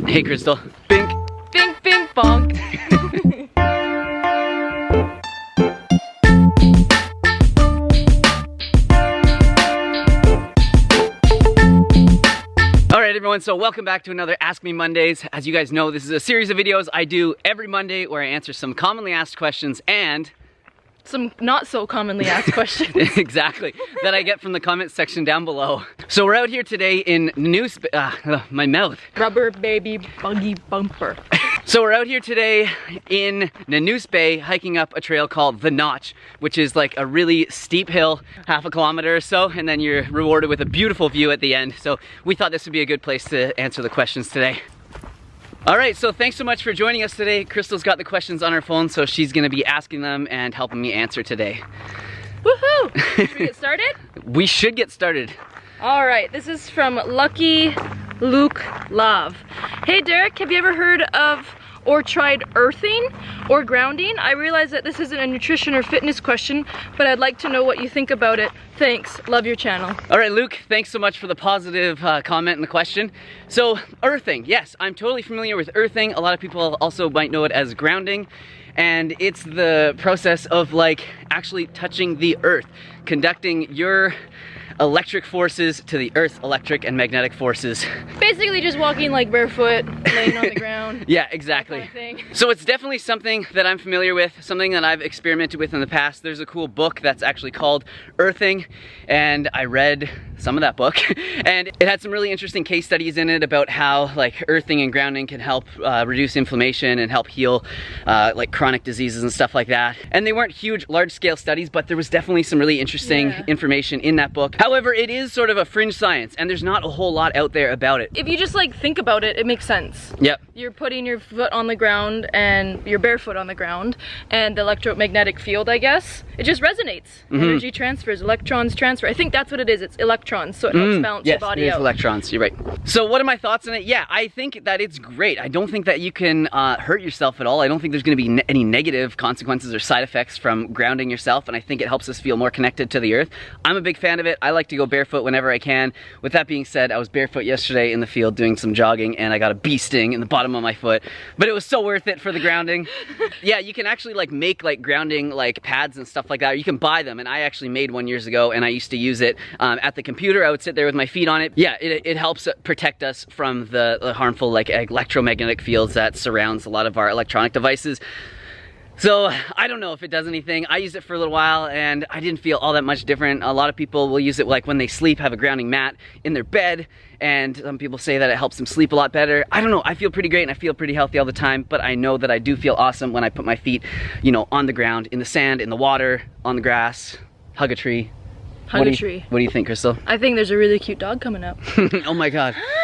Hey Crystal. Bink. Bink, bink, bonk. Alright everyone, so welcome back to another Ask Me Mondays. As you guys know, this is a series of videos I do every Monday where I answer some commonly asked questions and some not so commonly asked questions. exactly, that I get from the comment section down below. So we're out here today in my mouth. Rubber baby buggy bumper. So we're out here today in Nanoose Bay hiking up a trail called The Notch, which is like a really steep hill, half a kilometer or so, and then you're rewarded with a beautiful view at the end. So we thought this would be a good place to answer the questions today. All right, so thanks so much for joining us today. Crystal's got the questions on her phone, so she's gonna be asking them and helping me answer today. Woohoo! Should we get started? We should get started. All right, this is from Lucky Luke Love. Hey Derek, have you ever heard of or tried earthing or grounding? I realize that this isn't a nutrition or fitness question, but I'd like to know what you think about it. Thanks, love your channel. All right, Luke, thanks so much for the positive comment and the question. So, earthing, yes, I'm totally familiar with earthing. A lot of people also might know it as grounding. And it's the process of like actually touching the earth, conducting your electric forces to the earth's electric and magnetic forces. Basically just walking like barefoot, laying on the ground. Yeah, exactly. That kind of thing. So it's definitely something that I'm familiar with, something that I've experimented with in the past. There's a cool book that's actually called Earthing, and I read some of that book, and it had some really interesting case studies in it about how like earthing and grounding can help reduce inflammation and help heal like chronic diseases and stuff like that. And they weren't huge, large-scale studies, but there was definitely some really interesting information in that book. However, it is sort of a fringe science, and there's not a whole lot out there about it. If you just like think about it, it makes sense. Yep. You're putting your foot on the ground and you're barefoot on the ground, and the electromagnetic field, I guess, it just resonates. Energy transfers, electrons transfer. I think that's what it is. It's electrons, so it helps balance your body yes, out. Electrons, you're right. So what are my thoughts on it? Yeah, I think that it's great. I don't think that you can hurt yourself at all. I don't think there's gonna be any negative consequences or side effects from grounding yourself, and I think it helps us feel more connected to the earth. I'm a big fan of it. I like to go barefoot whenever I can. With that being said, I was barefoot yesterday in the field doing some jogging, and I got a bee sting in the bottom of my foot, but it was so worth it for the grounding. Yeah, you can actually like make like grounding like pads and stuff like that. You can buy them, and I actually made one years ago, and I used to use it at the computer. I would sit there with my feet on it. Yeah, it helps protect us from the harmful like electromagnetic fields that surrounds a lot of our electronic devices. So I don't know if it does anything. I used it for a little while and I didn't feel all that much different. A lot of people will use it like when they sleep, have a grounding mat in their bed, and some people say that it helps them sleep a lot better. I don't know, I feel pretty great and I feel pretty healthy all the time, but I know that I do feel awesome when I put my feet, you know, on the ground, in the sand, in the water, on the grass, hug a tree. Hug a tree. What do you think, Crystal? I think there's a really cute dog coming up. Oh my God. Hi.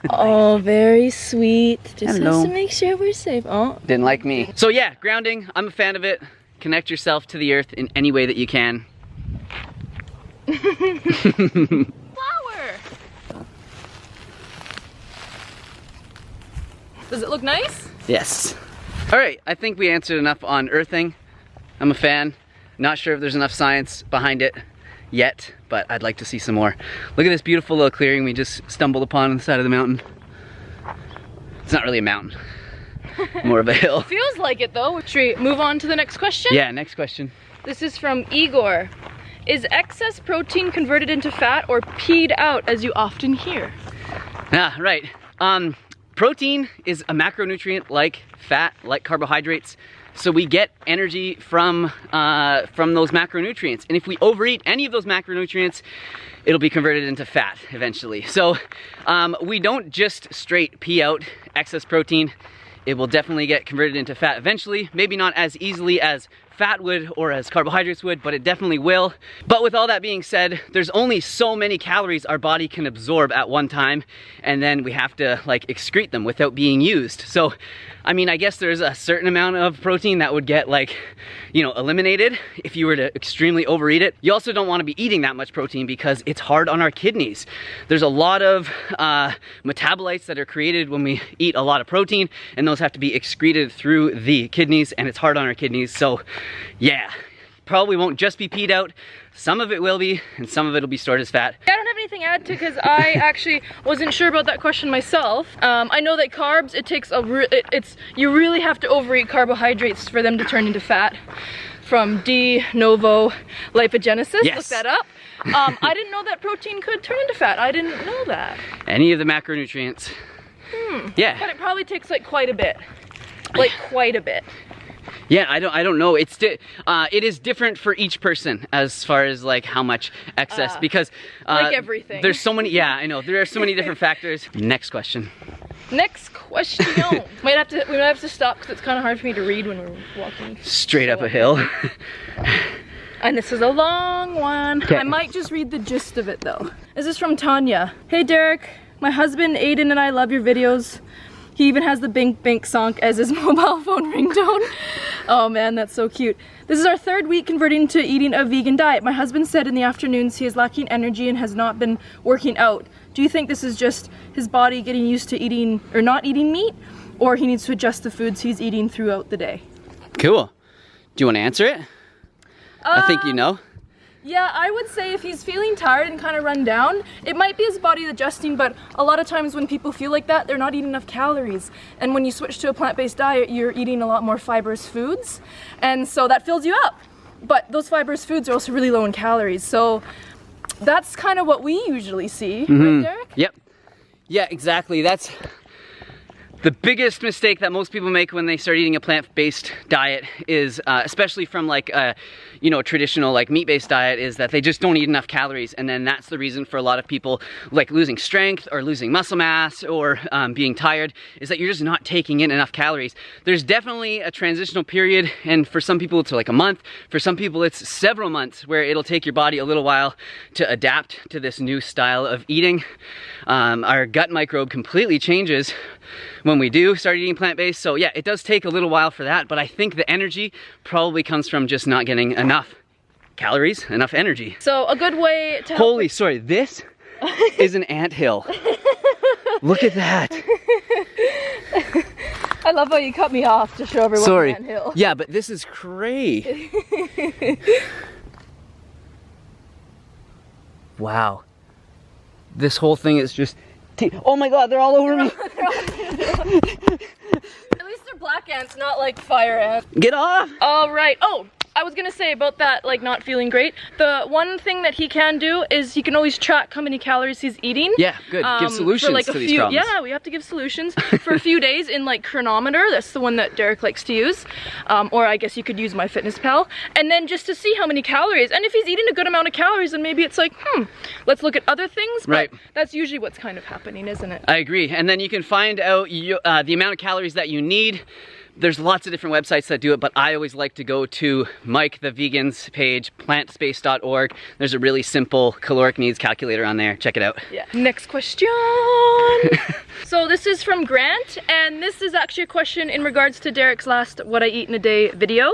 Oh, very sweet. Just has to make sure we're safe. Oh. Didn't like me. So yeah, grounding, I'm a fan of it. Connect yourself to the earth in any way that you can. Flower. Does it look nice? Yes. All right, I think we answered enough on earthing. I'm a fan. Not sure if there's enough science behind it yet, but I'd like to see some more. Look at this beautiful little clearing we just stumbled upon on the side of the mountain. It's not really a mountain, more of a hill. Feels like it though. Should we move on to the next question? Yeah, next question. This is from Igor. Is excess protein converted into fat or peed out, as you often hear? Ah, right. Protein is a macronutrient like fat, like carbohydrates. So we get energy from those macronutrients. And if we overeat any of those macronutrients, it'll be converted into fat eventually. So we don't just straight pee out excess protein. It will definitely get converted into fat eventually. Maybe not as easily as fat would or as carbohydrates would, but it definitely will. But with all that being said, there's only so many calories our body can absorb at one time, and then we have to like excrete them without being used. So I mean, I guess there's a certain amount of protein that would get like, you know, eliminated if you were to extremely overeat it. You also don't want to be eating that much protein because it's hard on our kidneys. There's a lot of metabolites that are created when we eat a lot of protein, and those have to be excreted through the kidneys, and it's hard on our kidneys. So yeah, probably won't just be peed out. Some of it will be, and some of it will be stored as fat. I don't have anything to add to, because I actually wasn't sure about that question myself. I know that carbs, it takes you really have to overeat carbohydrates for them to turn into fat. From de novo lipogenesis, Yes. Look that up. I didn't know that protein could turn into fat. I didn't know that. Any of the macronutrients. Yeah. But it probably takes like quite a bit. Like quite a bit. Yeah, I don't know. It is different for each person as far as like how much excess, because like everything. There's so many. Yeah, I know. There are so many different factors. Next question. Next question. we might have to stop because it's kind of hard for me to read when we're walking straight up a hill. And this is a long one. Okay. I might just read the gist of it though. This is from Tanya. Hey Derek, my husband Aiden and I love your videos. He even has the Bink Bink song as his mobile phone ringtone. Oh man, that's so cute. This is our 3rd week converting to eating a vegan diet. My husband said in the afternoons he is lacking energy and has not been working out. Do you think this is just his body getting used to eating or not eating meat, or he needs to adjust the foods he's eating throughout the day? Cool. Do you want to answer it? I think you know. Yeah, I would say if he's feeling tired and kind of run down, it might be his body adjusting, but a lot of times when people feel like that, they're not eating enough calories. And when you switch to a plant-based diet, you're eating a lot more fibrous foods, and so that fills you up. But those fibrous foods are also really low in calories, so that's kind of what we usually see, right, Derek? Yep. Yeah, exactly. That's the biggest mistake that most people make when they start eating a plant-based diet is, especially from like a, traditional like meat-based diet, is that they just don't eat enough calories, and then that's the reason for a lot of people like losing strength or losing muscle mass or being tired, is that you're just not taking in enough calories. There's definitely a transitional period, and for some people it's like a month, for some people it's several months, where it'll take your body a little while to adapt to this new style of eating. Our gut microbe completely changes when we do start eating plant-based, so yeah, it does take a little while for that, but I think the energy probably comes from just not getting enough calories, enough energy. So a good way to Holy, sorry, this is an anthill. Look at that. I love how you cut me off to show everyone Sorry. the anthill. Yeah, but this is great. Wow. This whole thing is just... Oh my god, they're all over me. At least they're black ants, not like fire ants. Get off. All right. Oh, I was gonna say about that, like not feeling great. The one thing that he can do is he can always track how many calories he's eating. Yeah, good. Give solutions for like to these problems. Yeah, we have to give solutions for a few days in like Chronometer. That's the one that Derek likes to use. Or I guess you could use MyFitnessPal. And then just to see how many calories. And if he's eating a good amount of calories, then maybe it's like, let's look at other things. But right. That's usually what's kind of happening, isn't it? I agree. And then you can find out the amount of calories that you need. There's lots of different websites that do it, but I always like to go to Mike the Vegan's page, plantbased.org. There's a really simple caloric needs calculator on there. Check it out. Yeah. Next question. So this is from Grant, and this is actually a question in regards to Derek's last What I Eat in a Day video.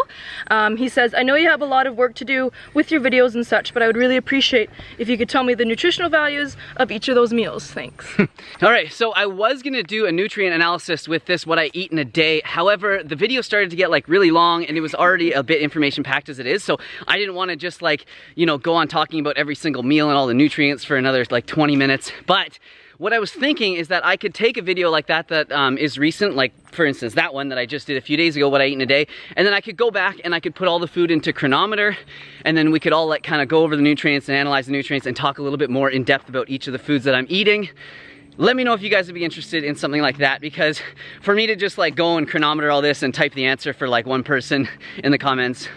He says, I know you have a lot of work to do with your videos and such, but I would really appreciate if you could tell me the nutritional values of each of those meals. Thanks. All right, so I was gonna do a nutrient analysis with this What I Eat in a Day. However, the video started to get like really long, and it was already a bit information packed as it is, so I didn't want to just like, go on talking about every single meal and all the nutrients for another like 20 minutes. But what I was thinking is that I could take a video like that is recent, like for instance that one that I just did a few days ago, What I Eat in a Day, and then I could go back and I could put all the food into Chronometer, and then we could all like kind of go over the nutrients and analyze the nutrients and talk a little bit more in depth about each of the foods that I'm eating. Let me know if you guys would be interested in something like that, because for me to just like go and Chronometer all this and type the answer for like one person in the comments,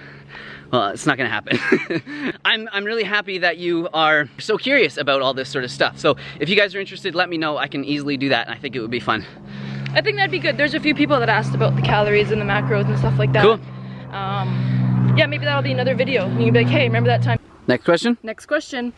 well, it's not gonna happen. I'm really happy that you are so curious about all this sort of stuff. So if you guys are interested, let me know. I can easily do that, and I think it would be fun. I think that'd be good. There's a few people that asked about the calories and the macros and stuff like that. Cool. Yeah, maybe that'll be another video. And you can be like, hey, remember that time? Next question. Next question.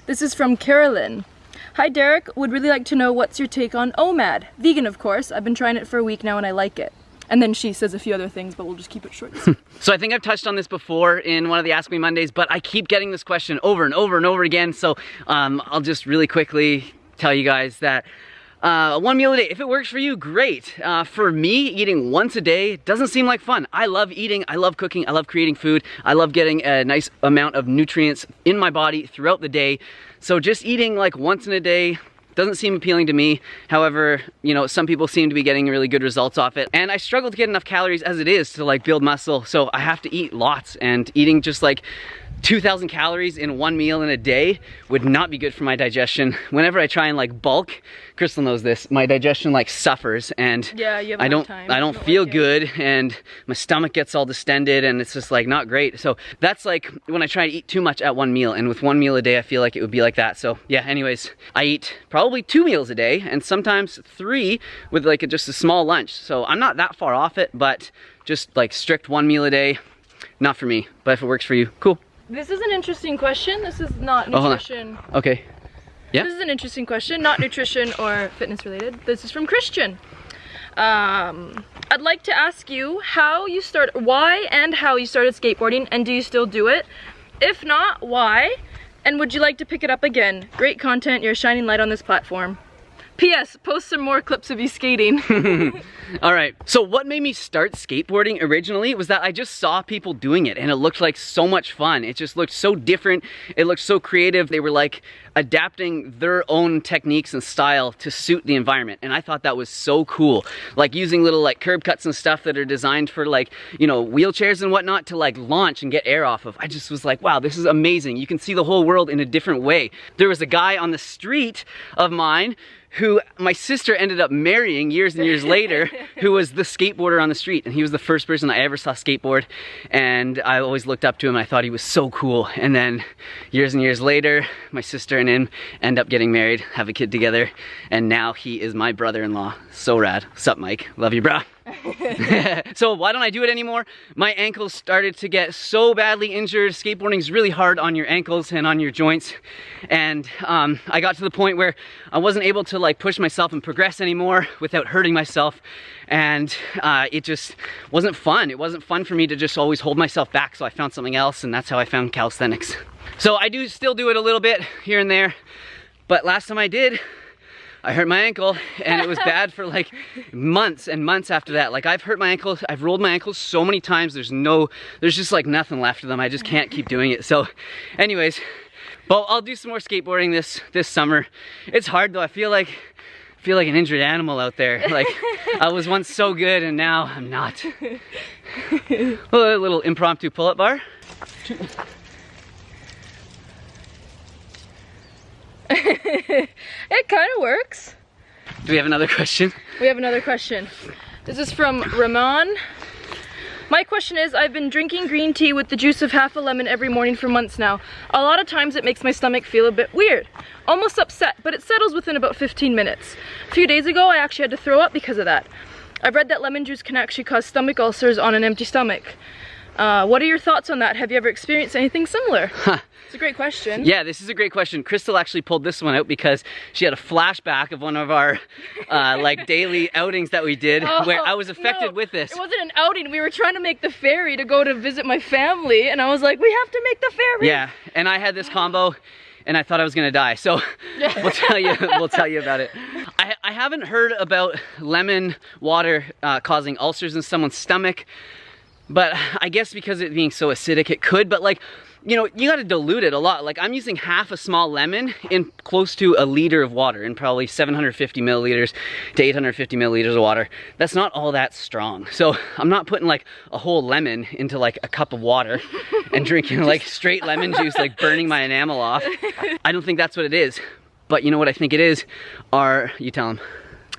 This is from Carolyn. Hi Derek, would really like to know what's your take on OMAD? Vegan, of course. I've been trying it for a week now and I like it. And then she says a few other things, but we'll just keep it short. So I think I've touched on this before in one of the Ask Me Mondays, but I keep getting this question over and over and over again. So I'll just really quickly tell you guys that 1 meal a day, if it works for you, great. For me, eating once a day doesn't seem like fun. I love eating, I love cooking, I love creating food, I love getting a nice amount of nutrients in my body throughout the day. So just eating like once in a day doesn't seem appealing to me. However, you know, some people seem to be getting really good results off it. And I struggle to get enough calories as it is to like build muscle. So I have to eat lots, and eating just like 2,000 calories in 1 meal in a day would not be good for my digestion. Whenever I try and like bulk, Crystal knows this, my digestion like suffers, and yeah, you have I don't feel like good, and my stomach gets all distended, and it's just like not great. So that's like when I try to eat too much at 1 meal, and with 1 meal a day I feel like it would be like that. So yeah, anyways, I eat probably 2 meals a day, and sometimes 3 with like just a small lunch. So I'm not that far off it, but just like strict 1 meal a day, not for me. But if it works for you, cool. This is an interesting question. This is not nutrition. Oh, okay. Yeah. This is an interesting question, not nutrition or fitness related. This is from Christian. I'd like to ask you why and how you started skateboarding, and do you still do it? If not, why? And would you like to pick it up again? Great content, you're a shining light on this platform. P.S. Post some more clips of you skating. All right, so what made me start skateboarding originally was that I just saw people doing it, and it looked like so much fun. It just looked so different. It looked so creative. They were like adapting their own techniques and style to suit the environment, and I thought that was so cool. Like using little like curb cuts and stuff that are designed for like, you know, wheelchairs and whatnot to like launch and get air off of. I just was like, wow, this is amazing. You can see the whole world in a different way. There was a guy on the street of mine who my sister ended up marrying years and years later, who was the skateboarder on the street, and he was the first person I ever saw skateboard, and I always looked up to him. I thought he was so cool. And then years and years later, my sister and him end up getting married, have a kid together, and now he is my brother-in-law. So rad. Sup, Mike? Love you, bro. So why don't I do it anymore? My ankles started to get so badly injured. Skateboarding is really hard on your ankles and on your joints, and I got to the point where I wasn't able to like push myself and progress anymore without hurting myself, and it just wasn't fun. It wasn't fun for me to just always hold myself back, so I found something else, and that's how I found calisthenics. So I do still do it a little bit here and there, but last time I did, I hurt my ankle, and it was bad for like months and months after that. Like I've hurt my ankles, I've rolled my ankles so many times, there's just like nothing left of them. I just can't keep doing it. So anyways, well, I'll do some more skateboarding this summer. It's hard though. I feel like an injured animal out there. Like I was once so good and now I'm not. A little impromptu pull-up bar. It kind of works. Do we have another question? We have another question. This is from Ramon. My question is, I've been drinking green tea with the juice of half a lemon every morning for months now. A lot of times it makes my stomach feel a bit weird, almost upset, but it settles within about 15 minutes. A few days ago, I actually had to throw up because of that. I've read that lemon juice can actually cause stomach ulcers on an empty stomach. What are your thoughts on that? Have you ever experienced anything similar? It's a great question. Yeah, this is a great question. Crystal actually pulled this one out because she had a flashback of one of our like daily outings that we did where I was affected with this. It wasn't an outing. We were trying to make the ferry to go to visit my family, and I was like, we have to make the ferry. Yeah, and I had this combo, and I thought I was gonna die. So we'll tell you about it. I haven't heard about lemon water causing ulcers in someone's stomach, but I guess because it being so acidic, it could. But like, you know, you gotta dilute it a lot. Like I'm using half a small lemon in close to a liter of water, in probably 750 milliliters to 850 milliliters of water. That's not all that strong. So I'm not putting like a whole lemon into like a cup of water and drinking like straight lemon juice, like burning my enamel off. I don't think that's what it is. But you know what I think it is? You tell them.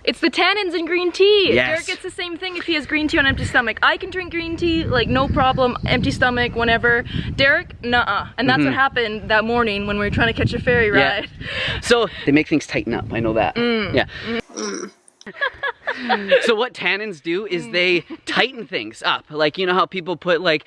It's the tannins in green tea. Yes. Derek gets the same thing if he has green tea on an empty stomach. I can drink green tea, like no problem, empty stomach, whenever. Derek, nuh-uh. And that's what happened that morning when we were trying to catch a ferry ride. Yeah. So they make things tighten up, I know that. Yeah. So what tannins do is they tighten things up. Like, you know how people put like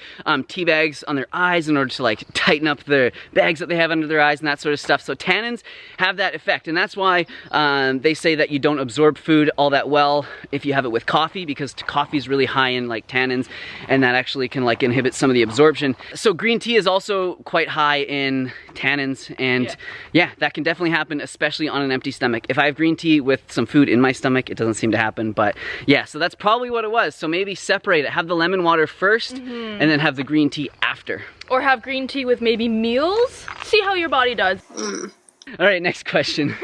tea bags on their eyes in order to like tighten up the bags that they have under their eyes and that sort of stuff. So tannins have that effect, and that's why they say that you don't absorb food all that well if you have it with coffee, because coffee is really high in like tannins, and that actually can like inhibit some of the absorption. So green tea is also quite high in tannins, and yeah, that can definitely happen, especially on an empty stomach. If I have green tea with some food in my stomach, it doesn't seem to happen, but yeah, so that's probably what it was. So maybe separate it, have the lemon water first, and then have the green tea after. Or have green tea with maybe meals. See how your body does. All right, next question.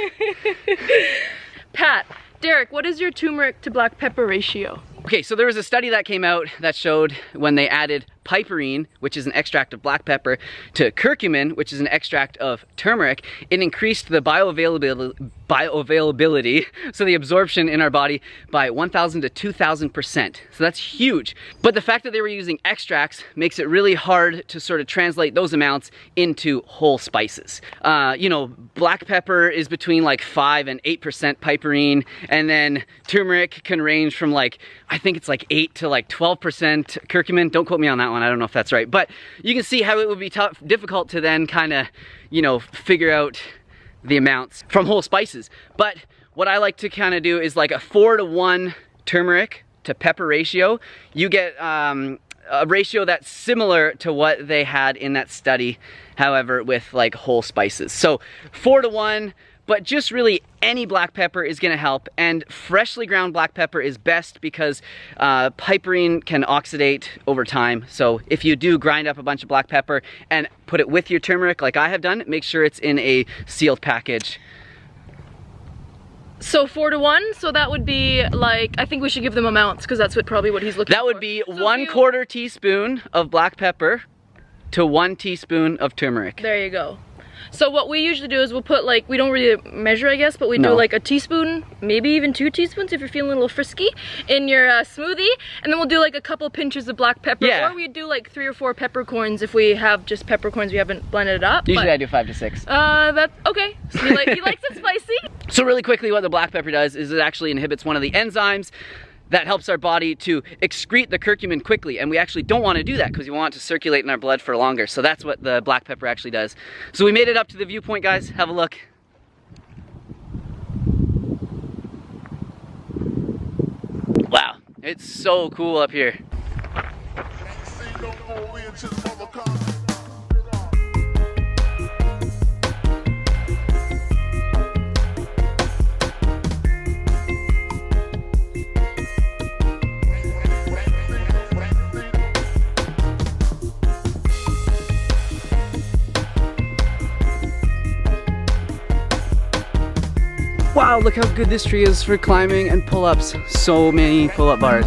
Pat, Derek, what is your turmeric to black pepper ratio? Okay, so there was a study that came out that showed when they added piperine, which is an extract of black pepper, to curcumin, which is an extract of turmeric, it increased the bioavailability, so the absorption in our body, by 1,000 to 2,000%. So that's huge. But the fact that they were using extracts makes it really hard to sort of translate those amounts into whole spices. You know, black pepper is between like 5 and 8% piperine, and then turmeric can range from like, I think it's like 8 to like 12% curcumin. Don't quote me on that one, I don't know if that's right. But you can see how it would be difficult to then kind of, you know, figure out the amounts from whole spices. But what I like to kind of do is like a 4-to-1 turmeric to pepper ratio. You get a ratio that's similar to what they had in that study, however, with like whole spices. So 4-to-1, but just really any black pepper is gonna help, and freshly ground black pepper is best because piperine can oxidate over time. So if you do grind up a bunch of black pepper and put it with your turmeric like I have done, make sure it's in a sealed package. So 4-to-1, so that would be like, I think we should give them amounts because that's probably what he's looking for. That would be so 1/4 teaspoon of black pepper to 1 teaspoon of turmeric. There you go. So what we usually do is we'll put like, we don't really measure I guess, but we do like a teaspoon, maybe even 2 teaspoons if you're feeling a little frisky in your smoothie, and then we'll do like a couple pinches of black pepper, or we do like 3 or 4 peppercorns if we have just peppercorns, we haven't blended it up. Usually I do 5 to 6. That's okay. So he likes it spicy. So really quickly, what the black pepper does is it actually inhibits one of the enzymes that helps our body to excrete the curcumin quickly, and we actually don't want to do that because we want it to circulate in our blood for longer. So that's what the black pepper actually does. So we made it up to the Viewpoint, guys. Have a look. Wow, it's so cool up here. Wow, look how good this tree is for climbing and pull-ups. So many pull-up bars.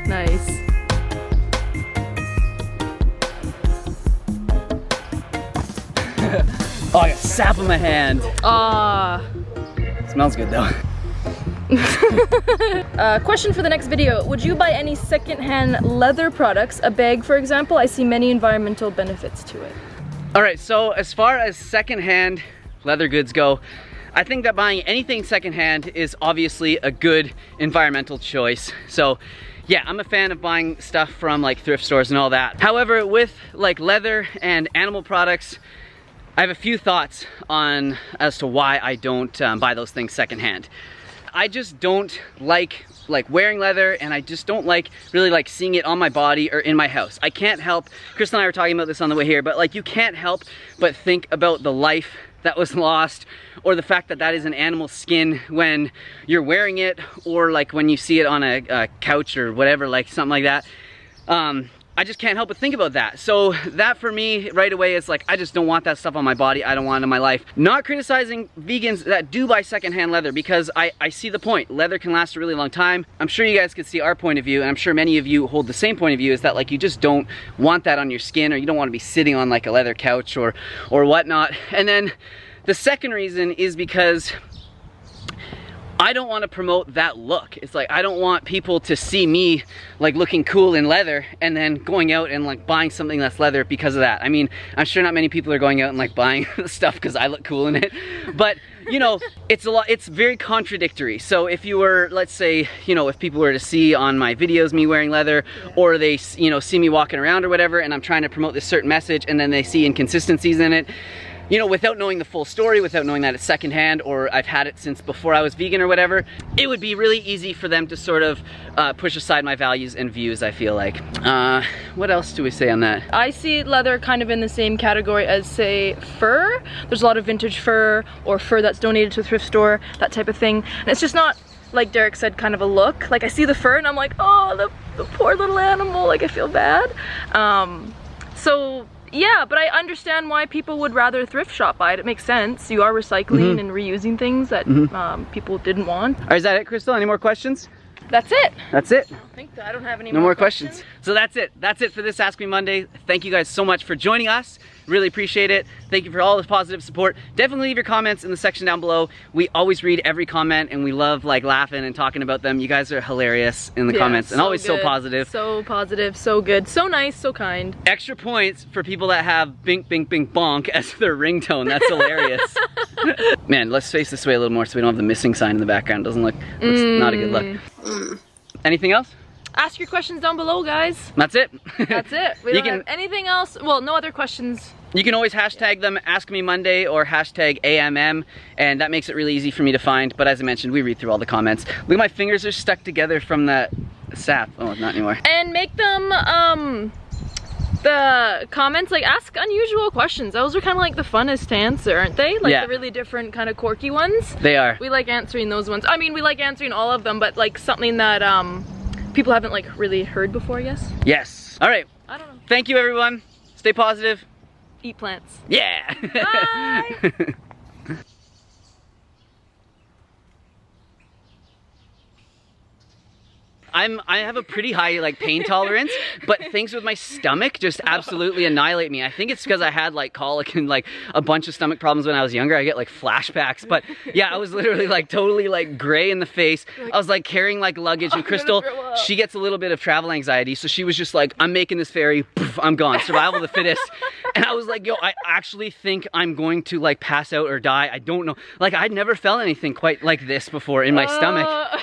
Nice. Oh, I got sap in my hand. Smells good though. Question for the next video. Would you buy any secondhand leather products, a bag for example? I see many environmental benefits to it. Alright, so as far as secondhand leather goods go, I think that buying anything secondhand is obviously a good environmental choice. So yeah, I'm a fan of buying stuff from like thrift stores and all that. However, with like leather and animal products, I have a few thoughts on as to why I don't buy those things secondhand. I just don't like wearing leather, and I just don't really like seeing it on my body or in my house. I can't help, Chris and I were talking about this on the way here, but like you can't help but think about the life that was lost, or the fact that that is an animal skin when you're wearing it, or like when you see it on a couch or whatever, like something like that. I just can't help but think about that. So that for me right away is like, I just don't want that stuff on my body. I don't want it in my life. Not criticizing vegans that do buy secondhand leather, because I see the point. Leather can last a really long time. I'm sure you guys could see our point of view, and I'm sure many of you hold the same point of view, is that like you just don't want that on your skin, or you don't want to be sitting on like a leather couch or whatnot. And then the second reason is because I don't want to promote that look. It's like, I don't want people to see me like looking cool in leather and then going out and like buying something that's leather because of that. I mean, I'm sure not many people are going out and like buying stuff because I look cool in it, but you know, it's very contradictory. So if you were, let's say, you know, if people were to see on my videos me wearing leather, or they, you know, see me walking around or whatever, and I'm trying to promote this certain message, and then they see inconsistencies in it, you know, without knowing the full story, without knowing that it's secondhand, or I've had it since before I was vegan or whatever, it would be really easy for them to sort of push aside my values and views, I feel like. What else do we say on that? I see leather kind of in the same category as, say, fur. There's a lot of vintage fur, or fur that's donated to a thrift store, that type of thing. And it's just not, like Derek said, kind of a look. Like, I see the fur and I'm like, oh, the poor little animal, like I feel bad. So yeah, but I understand why people would rather thrift shop buy it. It makes sense. You are recycling and reusing things that people didn't want. All right, is that it, Crystal? Any more questions? That's it. That's it. I don't have any No more questions. So that's it. That's it for this Ask Me Monday. Thank you guys so much for joining us. Really appreciate it. Thank you for all the positive support. Definitely leave your comments in the section down below. We always read every comment, and we love like laughing and talking about them. You guys are hilarious in the comments, and always so positive. So positive, so good, so nice, so kind. Extra points for people that have bink, bink, bink, bonk as their ringtone. That's hilarious. Man, let's face this way a little more so we don't have the missing sign in the background. Doesn't look, looks not a good look. Anything else? Ask your questions down below, guys. That's it. That's it. We don't have anything else. Well, no other questions. You can always hashtag them Ask Me Monday or hashtag AMM, and that makes it really easy for me to find. But as I mentioned, we read through all the comments. Look, my fingers are stuck together from that sap. Oh, not anymore. And make them, the comments, like, ask unusual questions. Those are kind of like the funnest to answer, aren't they? Like the really different kind of quirky ones. They are. We like answering those ones. I mean, we like answering all of them, but like something that people haven't like really heard before, I guess. Yes. All right. I don't know. Thank you, everyone. Stay positive. Eat plants. Yeah. Bye. I have a pretty high like pain tolerance, but things with my stomach just absolutely annihilate me. I think it's because I had like colic and like a bunch of stomach problems when I was younger. I get like flashbacks, but yeah, I was literally like totally like gray in the face. I was like carrying like luggage, and Crystal, she gets a little bit of travel anxiety, so she was just like, I'm making this ferry, poof, I'm gone, survival of the fittest. And I was like, yo, I actually think I'm going to like pass out or die. I don't know. Like, I'd never felt anything quite like this before in my stomach.